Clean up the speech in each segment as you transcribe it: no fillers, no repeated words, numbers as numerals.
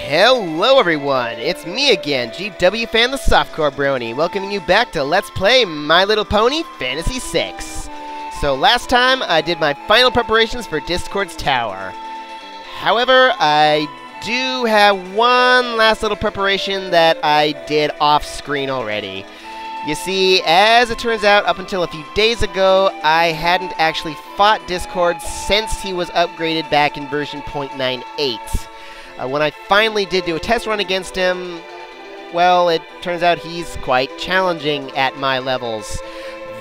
Hello everyone, it's me again, GW Fan the Softcore Brony, welcoming you back to Let's Play My Little Pony Fantasy 6. So last time I did my final preparations for Discord's Tower. However, I do have one last little preparation that I did off-screen already. You see, as it turns out, up until a few days ago, I hadn't actually fought Discord since he was upgraded back in version 0.98. When I finally did do a test run against him, well, it turns out he's quite challenging at my levels.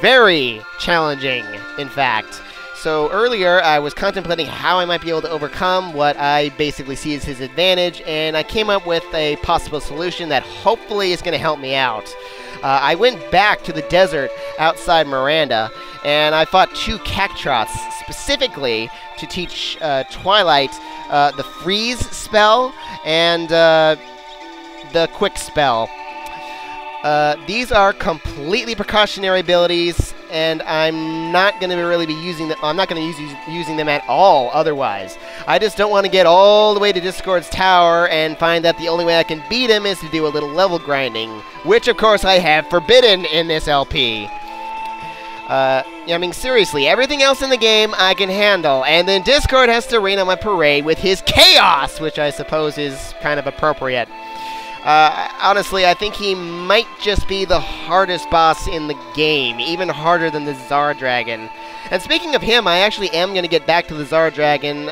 Very challenging, in fact. So earlier, I was contemplating how I might be able to overcome what I basically see as his advantage, and I came up with a possible solution that hopefully is going to help me out. I went back to the desert outside Miranda, and I fought two Cactrots specifically to teach Twilight the freeze spell and the quick spell. These are completely precautionary abilities, and I'm not going to really be using them. I'm not going to be using them at all otherwise. I just don't want to get all the way to Discord's Tower and find that the only way I can beat him is to do a little level grinding, which of course I have forbidden in this LP. I mean, seriously, everything else in the game I can handle, and then Discord has to rain on my parade with his chaos, which I suppose is kind of appropriate. Honestly, I think he might just be the hardest boss in the game, even harder than the Zara Dragon. And speaking of him, I actually am going to get back to the Zara Dragon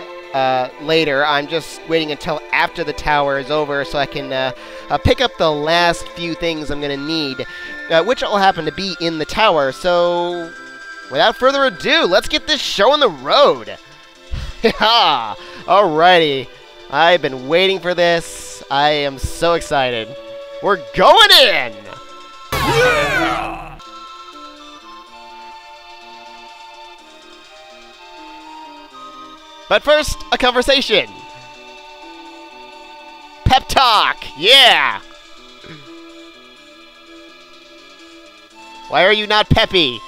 later. I'm just waiting until after the tower is over so I can pick up the last few things I'm going to need, which all happen to be in the tower. So, without further ado, let's get this show on the road. Ha! Alrighty. I've been waiting for this. I am so excited. We're going in! Yeah! But first, a conversation. Pep talk! Yeah! Why are you not peppy?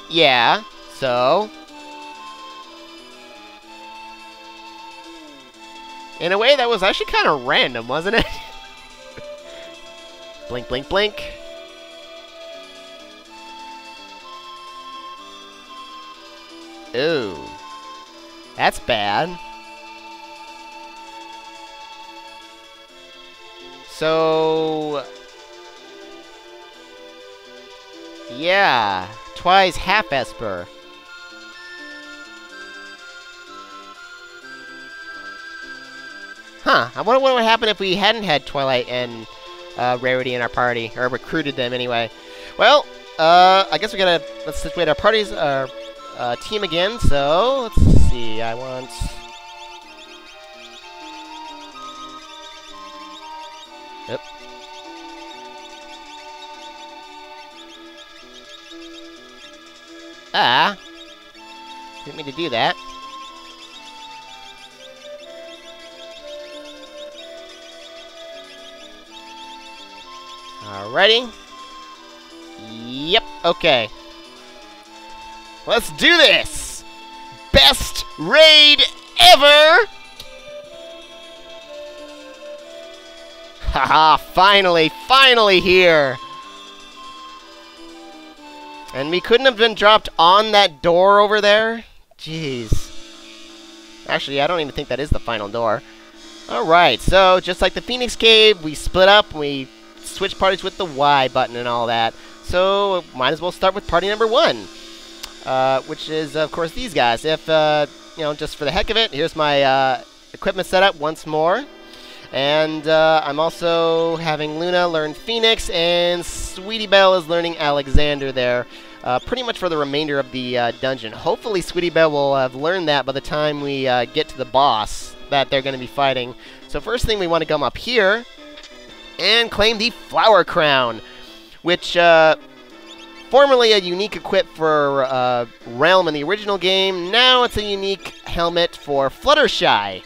Yeah, so? In a way, that was actually kind of random, wasn't it? Blink, blink, blink. Ooh. That's bad. So... yeah. Twice half Esper. Huh. I wonder what would happen if we hadn't had Twilight and Rarity in our party, or recruited them anyway. Well, I guess we gotta, let's situate our parties, our team again, so, let's see, I want... Yep. Ah, didn't mean to do that. Alrighty. Yep, okay. Let's do this! Best raid ever! Haha, finally here! And we couldn't have been dropped on that door over there? Jeez. Actually, I don't even think that is the final door. Alright, so just like the Phoenix Cave, we split up, we switched parties with the Y button and all that. So, might as well start with party number 1. Which is, of course, these guys. If, you know, just for the heck of it, here's my equipment setup once more. And I'm also having Luna learn Phoenix, and Sweetie Belle is learning Alexander there, pretty much for the remainder of the dungeon. Hopefully Sweetie Belle will have learned that by the time we get to the boss that they're going to be fighting. So first thing, we want to come up here and claim the Flower Crown, which formerly a unique equip for Realm in the original game. Now it's a unique helmet for Fluttershy.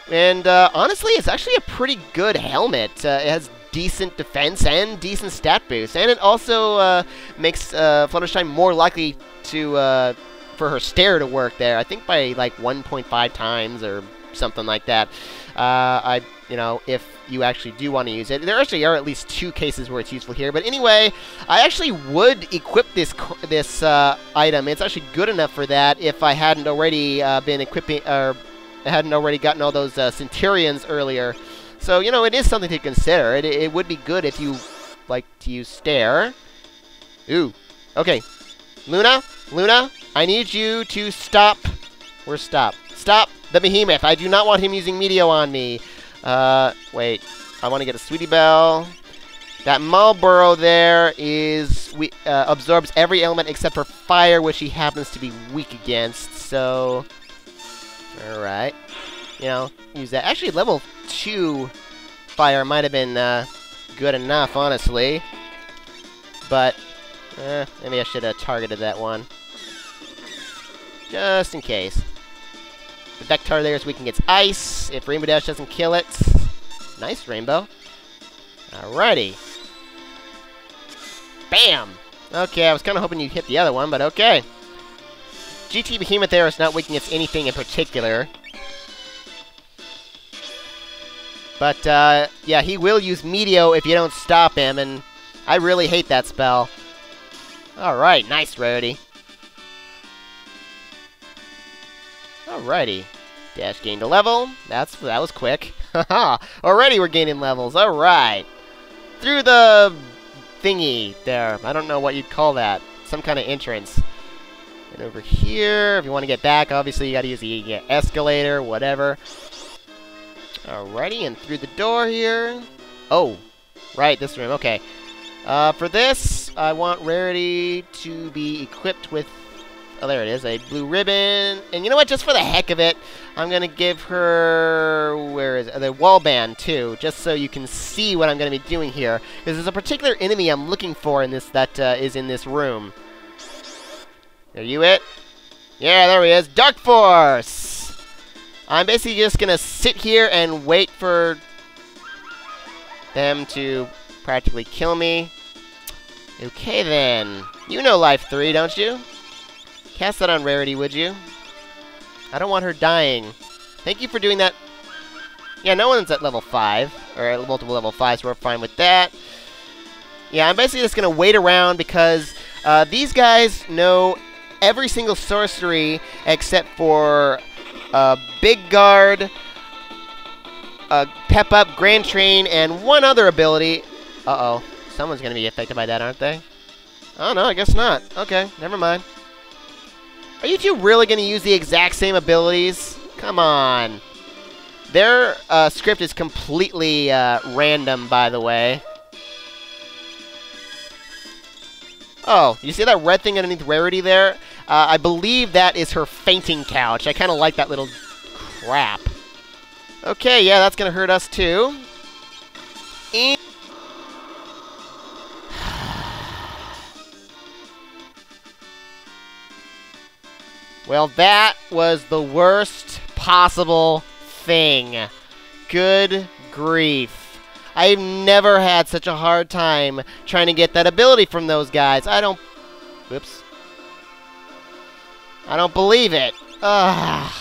And honestly, it's actually a pretty good helmet. It has decent defense and decent stat boost. And it also makes Fluttershy more likely to for her stare to work there. I think by like 1.5 times or something like that. You know, if you actually do want to use it. There actually are at least 2 cases where it's useful here. But anyway, I actually would equip this item. It's actually good enough for that if I hadn't already been equipping, or hadn't already gotten all those Centurions earlier. So, you know, it is something to consider. It would be good if you like to use Stare. Ooh. Okay. Luna, I need you to stop. Where's stop? Stop the behemoth. I do not want him using Meteo on me. Wait. I want to get a Sweetie Belle. That Marlboro there is absorbs every element except for fire, which he happens to be weak against. So, all right. You know, use that. Actually, level 2 fire might have been good enough, honestly. But maybe I should have targeted that one, just in case. The Vector there is weak against ice. If Rainbow Dash doesn't kill it. Nice, Rainbow. Alrighty. Bam! Okay, I was kind of hoping you'd hit the other one, but okay. GT Behemoth there is not weak against anything in particular. But, yeah, he will use Meteo if you don't stop him, and I really hate that spell. Alright, nice, Rarity. Alrighty. Dash gained a level. That was quick. Haha! Already we're gaining levels. Alright. Through the thingy there. I don't know what you'd call that. Some kind of entrance. And over here, if you want to get back, obviously you gotta use the escalator, whatever. Alrighty, and through the door here. Oh, right, this room, okay. For this, I want Rarity to be equipped with, oh, there it is, a blue ribbon. And you know what, just for the heck of it, I'm going to give her, where is it, the wall band, too, just so you can see what I'm going to be doing here. Because there's a particular enemy I'm looking for in this that is in this room. Are you it? Yeah, there he is, Dark Force! I'm basically just going to sit here and wait for them to practically kill me. Okay, then. You know Life 3, don't you? Cast that on Rarity, would you? I don't want her dying. Thank you for doing that. Yeah, no one's at level 5, or at multiple level 5s, so we're fine with that. Yeah, I'm basically just going to wait around because these guys know every single sorcery except for Big Guard, Pep Up, Grand Train, and one other ability. Uh-oh. Someone's going to be affected by that, aren't they? Oh, no, I guess not. Okay, never mind. Are you two really going to use the exact same abilities? Come on. Their script is completely random, by the way. Oh, you see that red thing underneath Rarity there? I believe that is her fainting couch. I kind of like that little crap. Okay, yeah, that's going to hurt us too. And well, that was the worst possible thing. Good grief. I've never had such a hard time trying to get that ability from those guys. Whoops. I don't believe it. Ugh.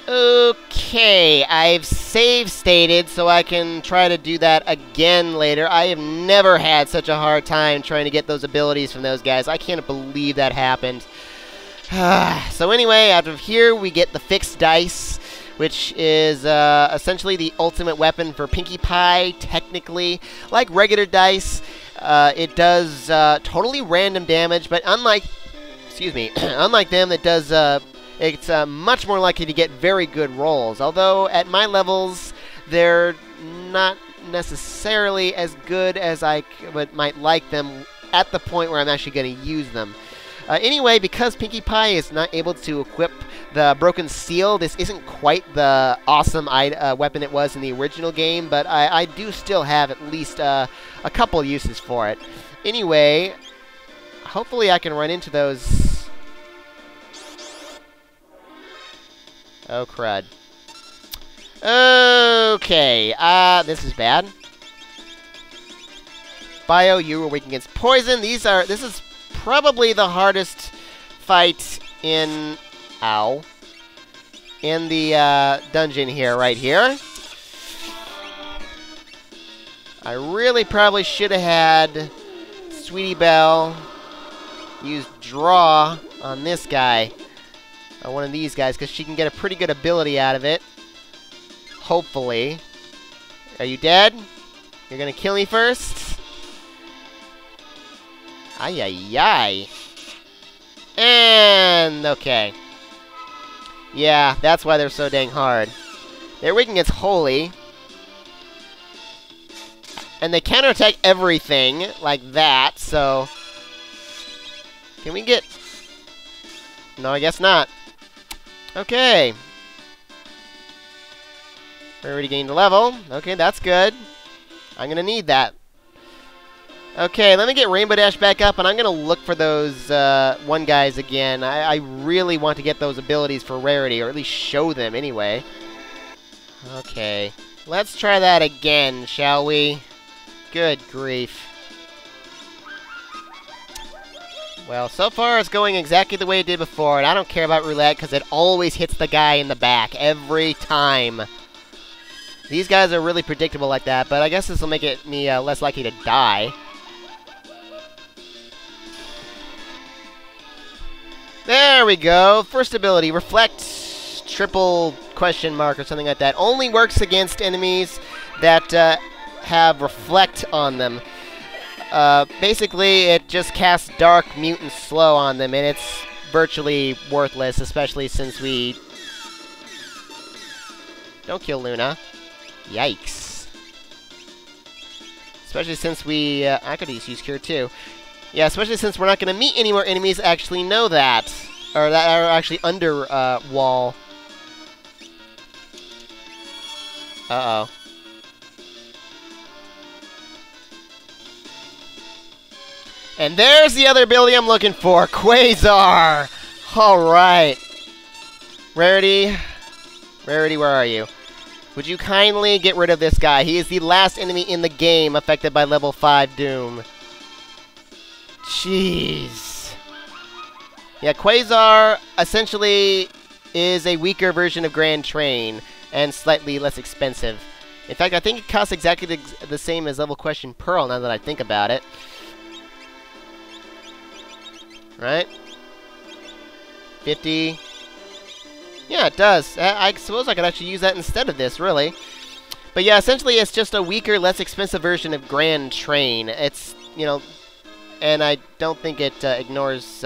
Okay, I've save stated so I can try to do that again later. I have never had such a hard time trying to get those abilities from those guys. I can't believe that happened. So anyway, out of here we get the fixed dice, which is essentially the ultimate weapon for Pinkie Pie, technically. Like regular dice, it does totally random damage, but unlike them, it does, it's much more likely to get very good rolls. Although, at my levels, they're not necessarily as good as I might like them at the point where I'm actually going to use them. Anyway, because Pinkie Pie is not able to equip the Broken Seal, this isn't quite the awesome weapon it was in the original game, but I do still have at least a couple uses for it. Anyway, hopefully I can run into those. Oh, crud. Okay, this is bad. Bio, you are weak against poison. This is probably the hardest fight in the dungeon here, right here. I really probably should have had Sweetie Belle use draw on this guy, on one of these guys, because she can get a pretty good ability out of it. Hopefully. Are you dead? You're gonna kill me first? Ay, ay, ay. And, okay. Yeah, that's why they're so dang hard. They're weak against Holy. And they counterattack everything like that, so... Can we get... No, I guess not. Okay. We already gained a level. Okay, that's good. I'm gonna need that. Okay, let me get Rainbow Dash back up, and I'm gonna look for those one guys again. I really want to get those abilities for Rarity, or at least show them anyway. Okay. Let's try that again, shall we? Good grief. Well, so far it's going exactly the way it did before, and I don't care about roulette because it always hits the guy in the back every time. These guys are really predictable like that, but I guess this will make me less likely to die. There we go. First ability, Reflect triple question mark or something like that. Only works against enemies that have Reflect on them. Basically, it just casts Dark, Mute, and Slow on them, and it's virtually worthless, especially since we... Don't kill Luna. Yikes. Especially since we... I could use Cure, too. Yeah, especially since we're not going to meet any more enemies that actually know that. Or that are actually under wall. Uh-oh. And there's the other ability I'm looking for, Quasar! Alright. Rarity, where are you? Would you kindly get rid of this guy? He is the last enemy in the game affected by level 5 Doom. Jeez. Yeah, Quasar essentially is a weaker version of Grand Train and slightly less expensive. In fact, I think it costs exactly the same as Level Question Pearl now that I think about it. Right? 50. Yeah, it does. I suppose I could actually use that instead of this, really. But yeah, essentially it's just a weaker, less expensive version of Grand Train. It's, you know, and I don't think it ignores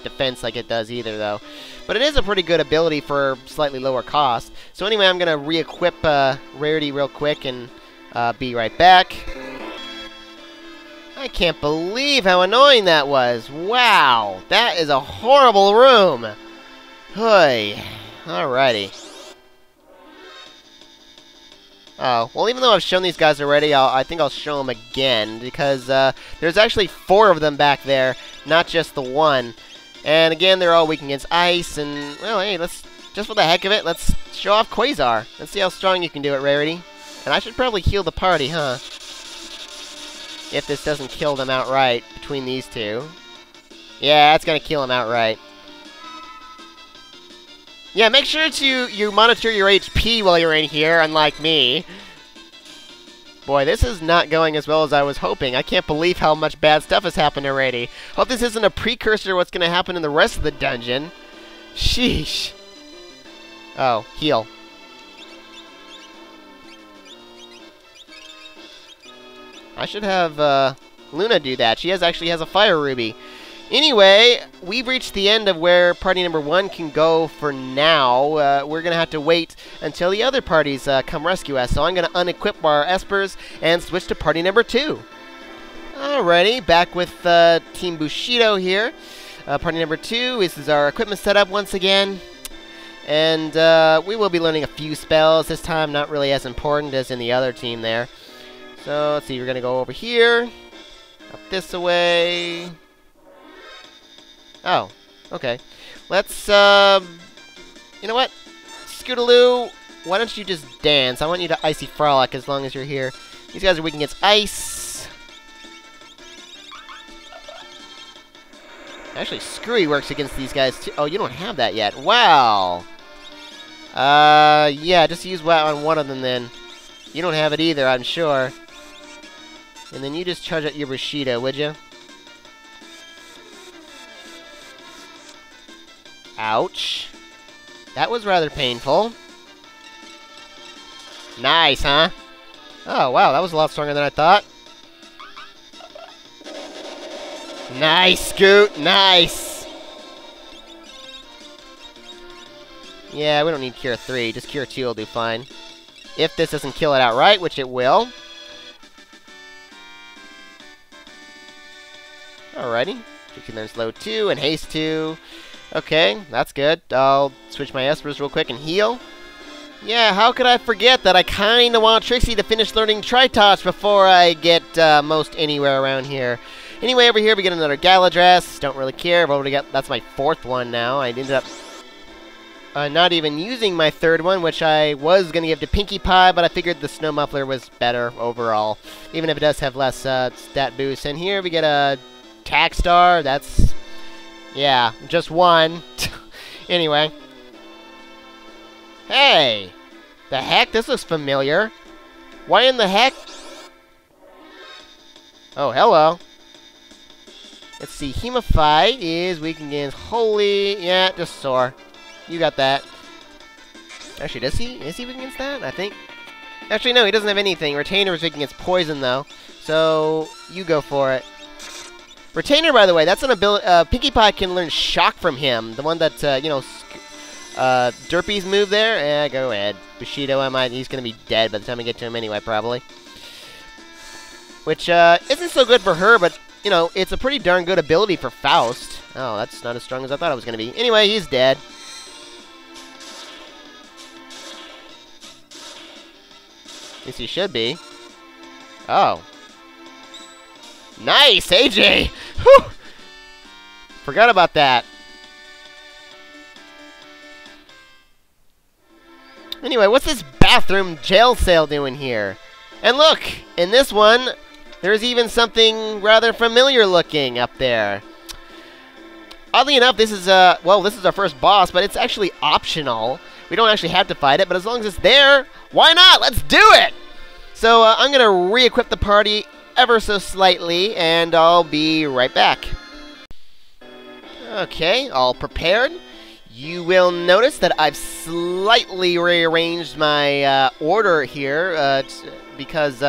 defense like it does either, though. But it is a pretty good ability for slightly lower cost. So anyway, I'm going to re-equip Rarity real quick and be right back. I can't believe how annoying that was. Wow, that is a horrible room. Hey, alrighty. Oh, well, even though I've shown these guys already, I think I'll show them again, because there's actually 4 of them back there, not just the one. And again, they're all weak against ice, and, well, hey, let's, just for the heck of it, let's show off Quasar. Let's see how strong you can do it, Rarity. And I should probably heal the party, huh? If this doesn't kill them outright between these two. Yeah, that's gonna kill them outright. Yeah, make sure you monitor your HP while you're in here, unlike me. Boy, this is not going as well as I was hoping. I can't believe how much bad stuff has happened already. Hope this isn't a precursor to what's gonna happen in the rest of the dungeon. Sheesh. Oh, heal. I should have Luna do that. She actually has a Fire Ruby. Anyway, we've reached the end of where party number 1 can go for now. We're going to have to wait until the other parties come rescue us. So I'm going to unequip our Espers and switch to party number 2. Alrighty, back with Team Bushido here. Party number 2, this is our equipment setup once again. And we will be learning a few spells. This time not really as important as in the other team there. So, let's see, we're going to go over here, up this way. Oh, okay. Let's, you know what? Scootaloo, why don't you just dance? I want you to Icy Frolic as long as you're here. These guys are weak against ice. Actually, Screwy works against these guys too. Oh, you don't have that yet. Wow. Yeah, just use WoW on one of them then. You don't have it either, I'm sure. And then you just charge out your Bushido, would you? Ouch. That was rather painful. Nice, huh? Oh, wow, that was a lot stronger than I thought. Nice, Scoot, nice! Yeah, we don't need Cure 3, just Cure 2 will do fine. If this doesn't kill it outright, which it will. Alrighty. She learns Slow 2 and Haste 2. Okay, that's good. I'll switch my Espers real quick and heal. Yeah, how could I forget that I kinda want Trixie to finish learning Tri-Touch before I get most anywhere around here. Anyway, over here we get another Galadress. Don't really care. I've already got, that's my 4th one now. I ended up not even using my 3rd one, which I was going to give to Pinkie Pie, but I figured the Snow Muffler was better overall, even if it does have less stat boost. And here we get a Tack Star. That's, yeah, just one. Anyway. Hey! The heck? This looks familiar. Why in the heck? Oh, hello. Let's see. Hematite is weak against Holy. Yeah, just Soar. You got that. Actually, does he? Is he weak against that? I think. Actually, no, he doesn't have anything. Retainer is weak against Poison, though. So, you go for it. Retainer, by the way, that's an ability. Pinkie Pie can learn Shock from him. The one that, you know, Derpy's move there. Yeah, go ahead. Bushido, he's going to be dead by the time I get to him anyway, probably. Which, isn't so good for her, but, you know, it's a pretty darn good ability for Faust. Oh, that's not as strong as I thought it was going to be. Anyway, he's dead. At least he should be. Oh. Nice, AJ! Whew! Forgot about that. Anyway, what's this bathroom jail cell doing here? And look, in this one, there's even something rather familiar looking up there. Oddly enough, this is well, this is our first boss, but it's actually optional. We don't actually have to fight it, but as long as it's there, why not? Let's do it! So I'm going to re-equip the party ever so slightly, and I'll be right back. Okay, all prepared. You will notice that I've slightly rearranged my order here because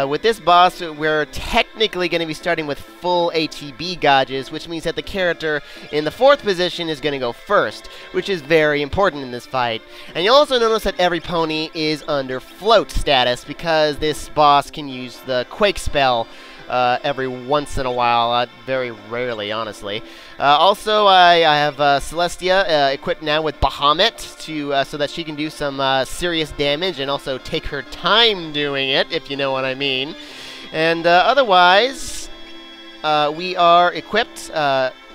with this boss, we're technically going to be starting with full ATB gauges, which means that the character in the 4th position is going to go first, which is very important in this fight. And you'll also notice that every pony is under float status because this boss can use the Quake spell every once in a while, very rarely, honestly. Also, I have Celestia equipped now with Bahamut to so that she can do some serious damage and also take her time doing it, if you know what I mean. And otherwise, we are equipped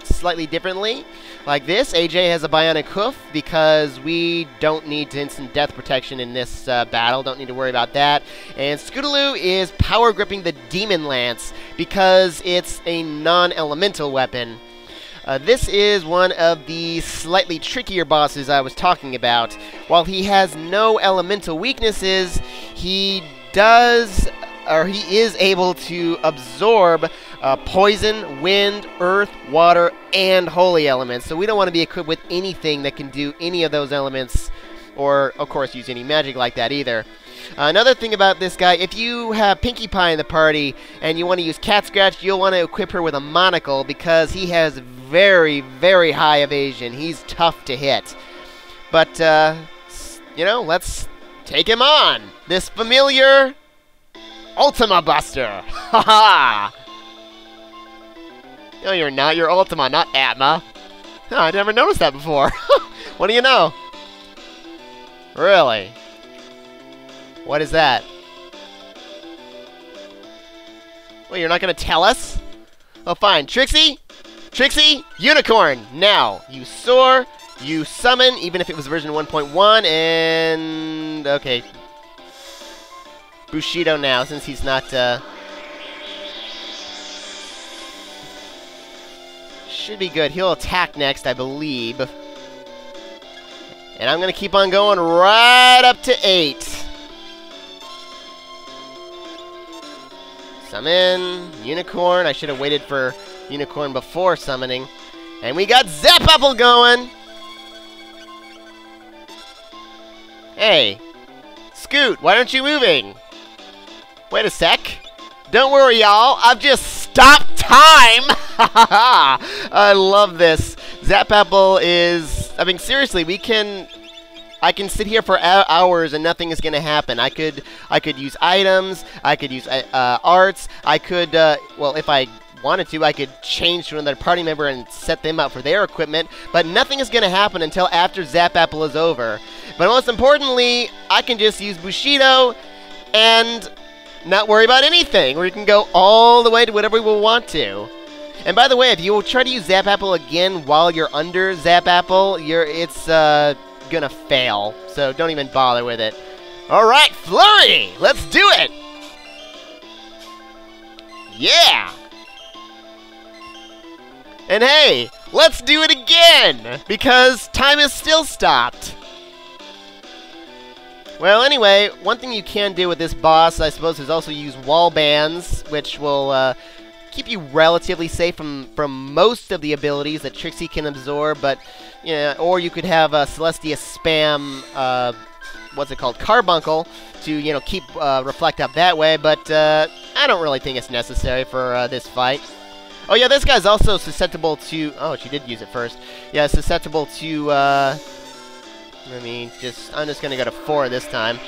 slightly differently. Like this, AJ has a Bionic Hoof because we don't need to instant death protection in this battle. Don't need to worry about that. And Scootaloo is power gripping the Demon Lance because it's a non-elemental weapon. This is one of the slightly trickier bosses I was talking about. While he has no elemental weaknesses, he does, or he is able to absorb poison, wind, earth, water, and holy elements. So we don't want to be equipped with anything that can do any of those elements, or, of course, use any magic like that either. Another thing about this guy, if you have Pinkie Pie in the party and you want to use Cat Scratch, you'll want to equip her with a monocle because he has very, very high evasion. He's tough to hit. But, you know, let's take him on. This familiar Ultima Buster. Ha-ha! No, you're not. You're Ultima, not Atma. Oh, I never noticed that before. What do you know? Really? What is that? Well, you're not going to tell us? Oh, fine. Trixie? Trixie, Unicorn! Now, you soar, you summon, even if it was version 1.1, and... okay. Bushido now, since he's not, should be good. He'll attack next, I believe. And I'm going to keep on going right up to 8. Summon. Unicorn. I should have waited for Unicorn before summoning. And we got Zap Apple going! Hey. Scoot, why aren't you moving? Wait a sec. Don't worry, y'all. I've just stopped time! I love this. Zap Apple is... I mean, seriously, I can sit here for hours and nothing is going to happen. I could use items. I could use arts. I could, well, if I wanted to, I could change to another party member and set them up for their equipment. But nothing is going to happen until after Zap Apple is over. But most importantly, I can just use Bushido and not worry about anything. Or you can go all the way to whatever we want to. And by the way, if you try to use Zap Apple again while you're under Zap Apple, it's gonna fail. So don't even bother with it. Alright, Flurry! Let's do it! Yeah! And hey, let's do it again! Because time is still stopped. Well, anyway, one thing you can do with this boss, I suppose, is also use wall bands, which will keep you relatively safe from most of the abilities that Trixie can absorb, but, yeah, or you could have Celestia spam, what's it called, Carbuncle, to, keep Reflect up that way, but I don't really think it's necessary for this fight. Oh, yeah, this guy's also susceptible to... Oh, she did use it first. Yeah, susceptible to, I'm just going to go to 4 this time.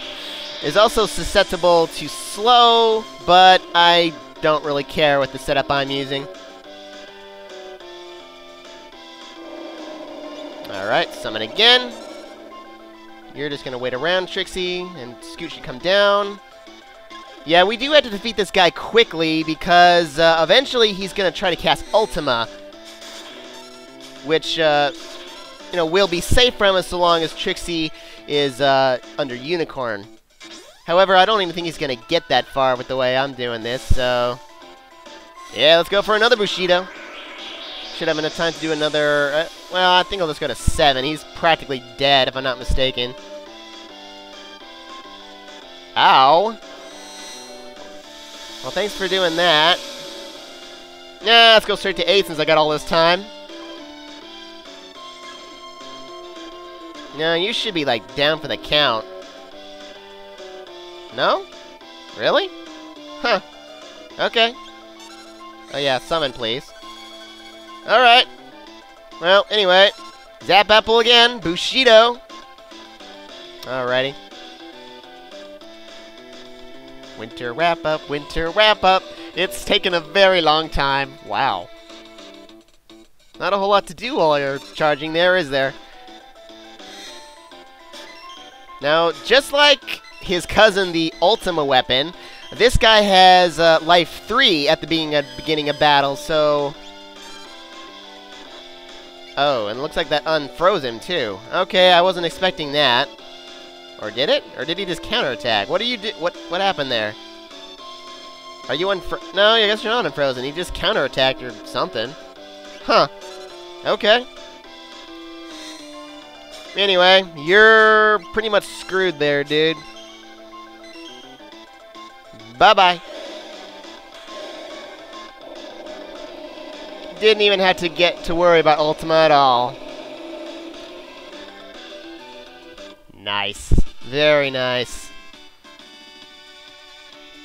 Is also susceptible to slow, but I don't really care with the setup I'm using. Alright, summon again. You're just going to wait around, Trixie, and Scoot should come down. Yeah, we do have to defeat this guy quickly because eventually he's going to try to cast Ultima, which, will be safe from us so long as Trixie is under Unicorn. However, I don't even think he's going to get that far with the way I'm doing this, so... Yeah, let's go for another Bushido. Should have enough time to do another... well, I think I'll just go to 7. He's practically dead, if I'm not mistaken. Ow. Well, thanks for doing that. Yeah, let's go straight to 8 since I got all this time. No, you should be, down for the count. No? Really? Huh. Okay. Oh yeah, summon please. Alright. Well, anyway. Zap Apple again. Bushido. Alrighty. Winter wrap-up, winter wrap-up. It's taken a very long time. Wow. Not a whole lot to do while you're charging there, is there? Now, just like his cousin, the Ultima weapon, this guy has life 3 at the beginning of battle, so... Oh, and it looks like that unfroze him, too. Okay, I wasn't expecting that. Or did it? Or did he just counterattack? What do you do? What happened there? Are you No, I guess you're not unfrozen. He just counterattacked or something. Huh. Okay. Anyway, you're pretty much screwed there, dude. Bye-bye. Didn't even have to get to worry about Ultima at all. Nice. Very nice.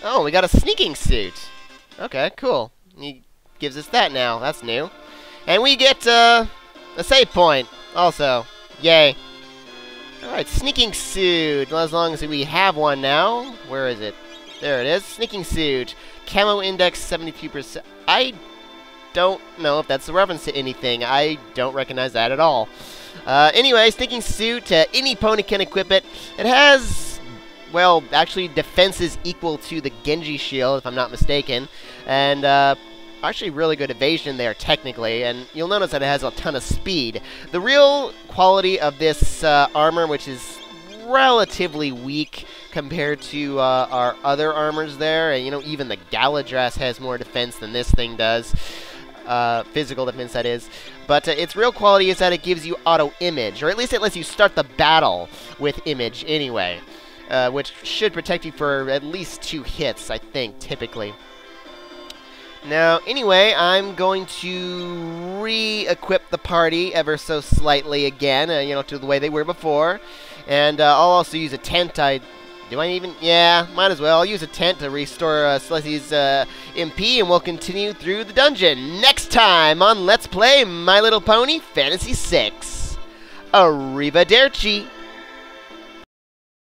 Oh, we got a sneaking suit. Okay, cool. He gives us that now. That's new. And we get a save point also. Yay. Alright, sneaking suit. Well, as long as we have one now. Where is it? There it is. Sneaking suit. Camo index 72%. I don't know if that's a reference to anything. I don't recognize that at all. Anyway, sneaking suit. Any pony can equip it. It has, well, actually defenses equal to the Genji shield, if I'm not mistaken. And, actually really good evasion there, technically. And you'll notice that it has a ton of speed. The real quality of this armor, which is relatively weak compared to our other armors there, and, even the Galadras has more defense than this thing does. physical defense, that is. But its real quality is that it gives you auto-image, or at least it lets you start the battle with image anyway, which should protect you for at least 2 hits, I think, typically. Now, anyway, I'm going to re-equip the party ever so slightly again, you know, to the way they were before. And I'll also use a tent. Yeah, might as well. I'll use a tent to restore Slessy's MP, and we'll continue through the dungeon next time on Let's Play My Little Pony Fantasy 6. Arrivederci!